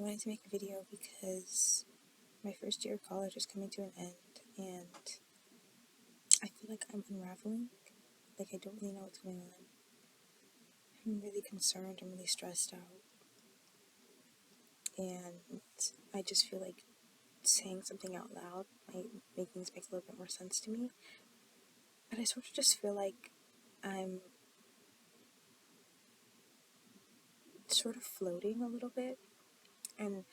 wanted to make a video because my first year of college is coming to an end, and I feel like I'm unraveling. Like, I don't really know what's going on. I'm really concerned, I'm really stressed out, and I just feel like saying something out loud might make things make a little bit more sense to me. But I sort of just feel like I'm sort of floating a little bit, and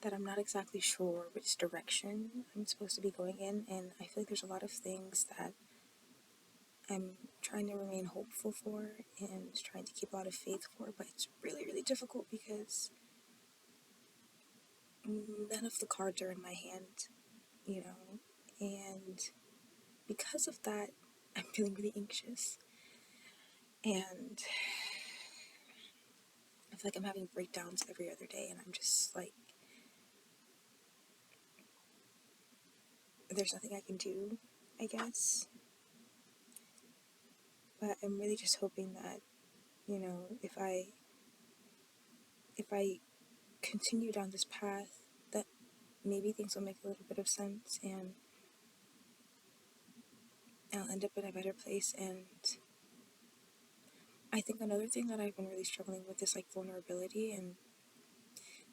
that I'm not exactly sure which direction I'm supposed to be going in, and I feel like there's a lot of things that I'm trying to remain hopeful for and trying to keep a lot of faith for, but it's really, really difficult because none of the cards are in my hand, and because of that, I'm feeling really anxious, and I feel like I'm having breakdowns every other day, and I'm just like, there's nothing I can do, I guess, but I'm really just hoping that, if I continue down this path, that maybe things will make a little bit of sense, and I'll end up in a better place. And I think another thing that I've been really struggling with is like vulnerability, and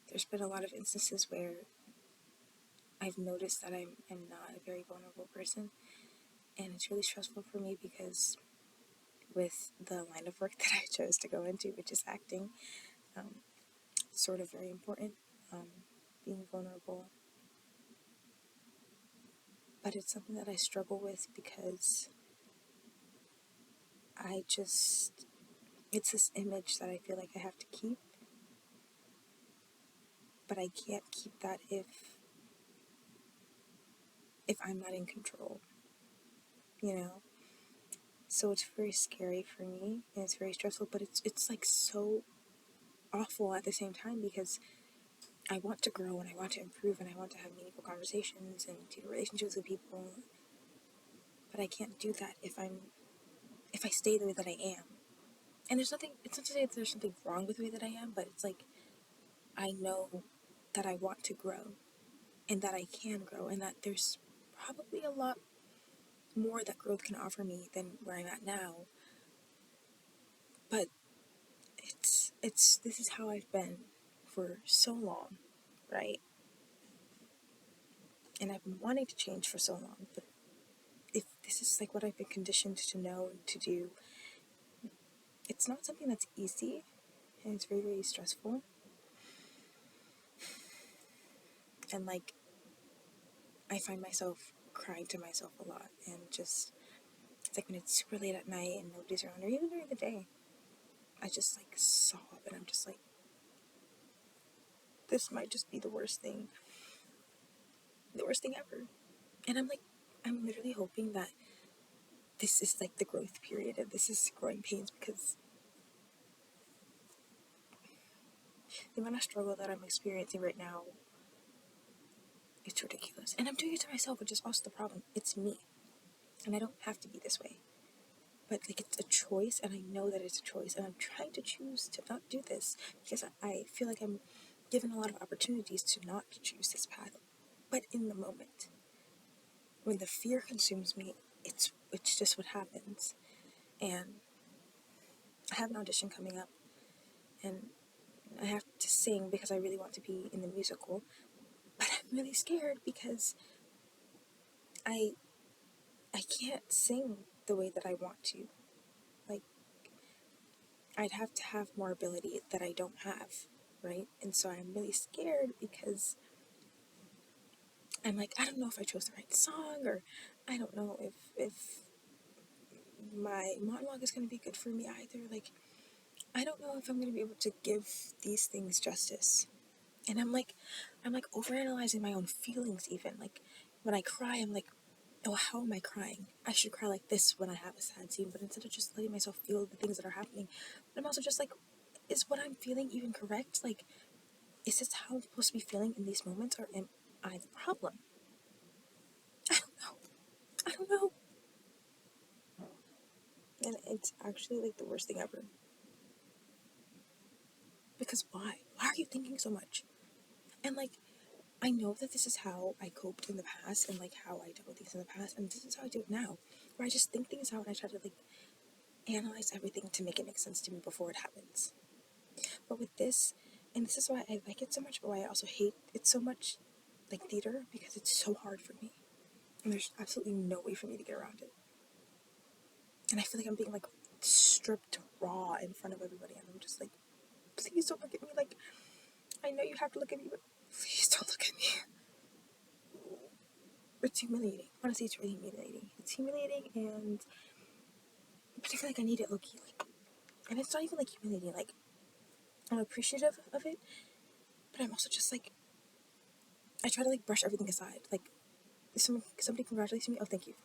there's been a lot of instances where I've noticed that I'm not a very vulnerable person, and it's really stressful for me because with the line of work that I chose to go into, which is acting, sort of very important, being vulnerable, but it's something that I struggle with because it's this image that I feel like I have to keep, but I can't keep that if I'm not in control, So it's very scary for me, and it's very stressful, but it's like so awful at the same time because I want to grow and I want to improve and I want to have meaningful conversations and deep relationships with people, but I can't do that if I stay the way that I am. And it's not to say that there's something wrong with the way that I am, but it's like I know that I want to grow and that I can grow and that there's probably a lot more that growth can offer me than where I'm at now. But this is how I've been for so long, right? And I've been wanting to change for so long, but if this is like what I've been conditioned to know and to do, it's not something that's easy, and it's very, very stressful. And like, I find myself crying to myself a lot, and just, it's like when it's super late at night and nobody's around, or even during the day, I just like sob, and I'm just like, this might just be the worst thing ever. And I'm literally hoping that this is like the growth period and this is growing pains, because the amount of struggle that I'm experiencing right now, it's ridiculous. And I'm doing it to myself, which is also the problem. It's me. And I don't have to be this way. But like, it's a choice, and I know that it's a choice, and I'm trying to choose to not do this because I feel like I'm given a lot of opportunities to not choose this path. But in the moment, when the fear consumes me, it's just what happens. And I have an audition coming up, and I have to sing because I really want to be in the musical, but I'm really scared because I can't sing the way that I want to. Like, I'd have to have more ability that I don't have, right? And so I'm really scared because I'm like, I don't know if I chose the right song, or I don't know if my monologue is going to be good for me either. Like, I don't know if I'm going to be able to give these things justice. And I'm like overanalyzing my own feelings even. Like, when I cry, I'm like, oh, how am I crying? I should cry like this when I have a sad scene, but instead of just letting myself feel the things that are happening, I'm also just like, is what I'm feeling even correct? Like, is this how I'm supposed to be feeling in these moments, or am I the problem? I don't know. And it's actually like the worst thing ever. Because why? Why are you thinking so much? And like, I know that this is how I coped in the past and like how I dealt with things in the past, and this is how I do it now, where I just think things out and I try to like analyze everything to make it make sense to me before it happens. But with this, and this is why I like it so much, but why I also hate it so much, like theater, because it's so hard for me. And there's absolutely no way for me to get around it. And I feel like I'm being like stripped raw in front of everybody, and I'm just like, please don't look at me. Like, I know you have to look at me, but please don't look at me. It's humiliating. Honestly, it's really humiliating. It's humiliating, and but I feel like I need it low key. Like, and it's not even like humiliating. Like, I'm appreciative of it, but I'm also just like, I try to like brush everything aside. Like, if somebody congratulates me, oh, thank you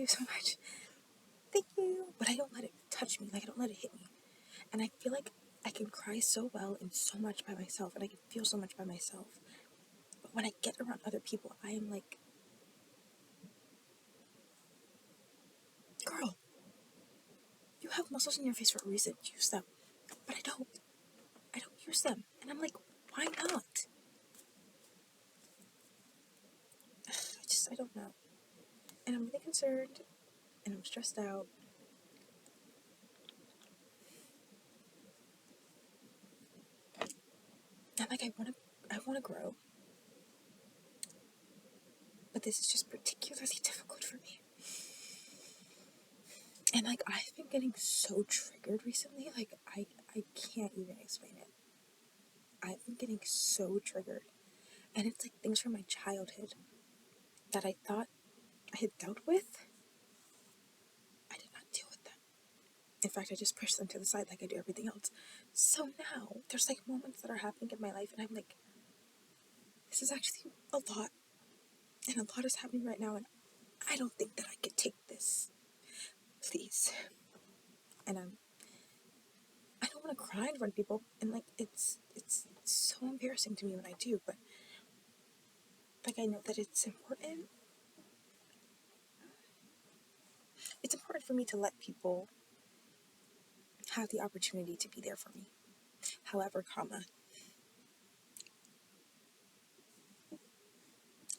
so much, thank you. But I don't let it touch me. Like, I don't let it hit me. And I feel like I can cry so well and so much by myself, and I can feel so much by myself. But when I get around other people, I am like, girl, you have muscles in your face for a reason. Use them. But I don't. I don't use them. And I'm like, why not? I don't know. And I'm really concerned, and I'm stressed out. And like, I want to grow. But this is just particularly difficult for me. And like, I've been getting so triggered recently, like, I can't even explain it. I've been getting so triggered. And it's like things from my childhood that I thought I had dealt with. I did not deal with them. In fact, I just pushed them to the side like I do everything else. So now, there's like moments that are happening in my life, and I'm like, this is actually a lot. And a lot is happening right now, and I don't think that I could take this. Please. And I don't want to cry in front of people, and like, it's so embarrassing to me when I do, but like, I know that it's important. It's important for me to let people have the opportunity to be there for me. However,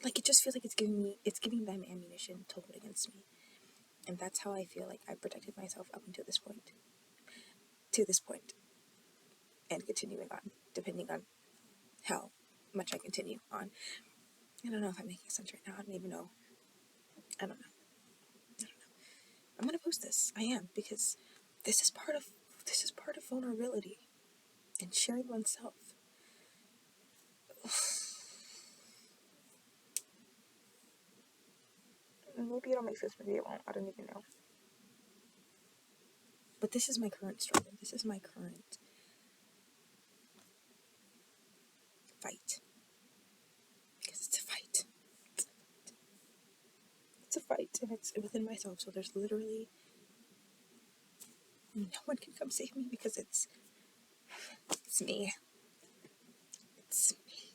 like, it just feels like it's giving them ammunition to hold against me. And that's how I feel like I protected myself up until to this point, and continuing on, depending on how much I continue on. I don't know if I'm making sense right now. I don't even know. I don't know. I'm gonna post this. I am, because this is part of vulnerability and sharing oneself. Maybe it'll make sense. Maybe it won't. I don't even know. But this is my current struggle. This is my current fight. Because it's a fight. It's a fight, and it's within myself. So there's literally no one can come save me, because it's me. It's me.